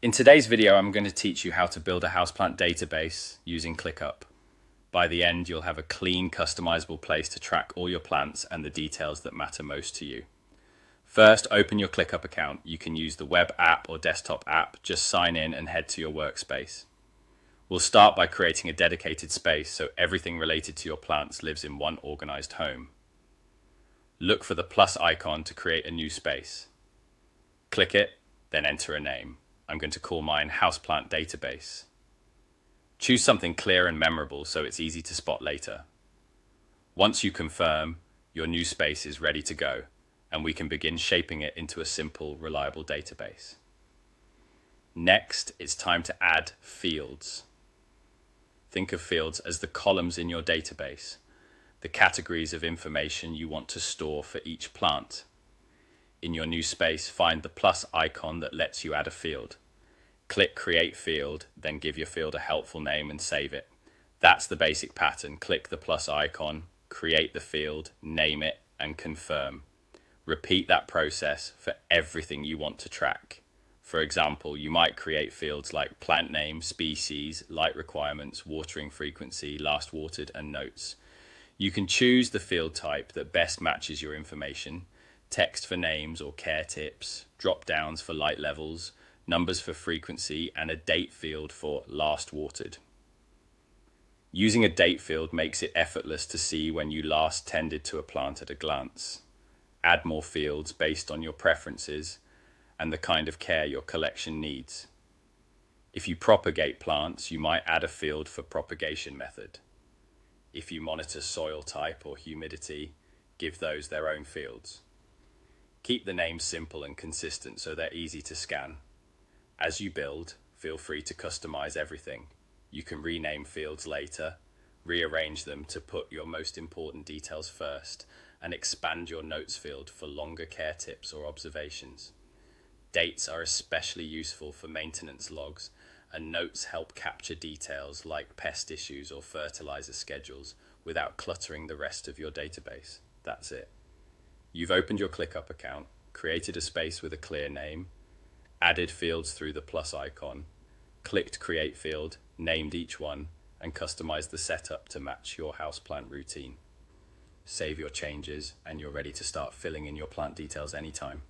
In today's video, I'm going to teach you how to build a houseplant database using ClickUp. By the end, you'll have a clean, customizable place to track all your plants and the details that matter most to you. First, open your ClickUp account. You can use the web app or desktop app. Just sign in and head to your workspace. We'll start by creating a dedicated space so everything related to your plants lives in one organized home. Look for the plus icon to create a new space. Click it, then enter a name. I'm going to call mine Houseplant Database. Choose something clear and memorable so it's easy to spot later. Once you confirm, your new space is ready to go, and we can begin shaping it into a simple, reliable database. Next, it's time to add fields. Think of fields as the columns in your database, the categories of information you want to store for each plant. In your new space, find the plus icon that lets you add a field. Click Create Field, then give your field a helpful name and save it. That's the basic pattern. Click the plus icon, create the field, name it, and confirm. Repeat that process for everything you want to track. For example, you might create fields like plant name, species, light requirements, watering frequency, last watered, and notes. You can choose the field type that best matches your information. Text for names or care tips, drop downs for light levels, numbers for frequency, and a date field for last watered. Using a date field makes it effortless to see when you last tended to a plant at a glance. Add more fields based on your preferences and the kind of care your collection needs. If you propagate plants, you might add a field for propagation method. If you monitor soil type or humidity, give those their own fields. Keep the names simple and consistent so they're easy to scan. As you build, feel free to customize everything. You can rename fields later, rearrange them to put your most important details first, and expand your notes field for longer care tips or observations. Dates are especially useful for maintenance logs, and notes help capture details like pest issues or fertilizer schedules without cluttering the rest of your database. That's it. You've opened your ClickUp account, created a space with a clear name, added fields through the plus icon, clicked Create Field, named each one, and customized the setup to match your houseplant routine. Save your changes, and you're ready to start filling in your plant details anytime.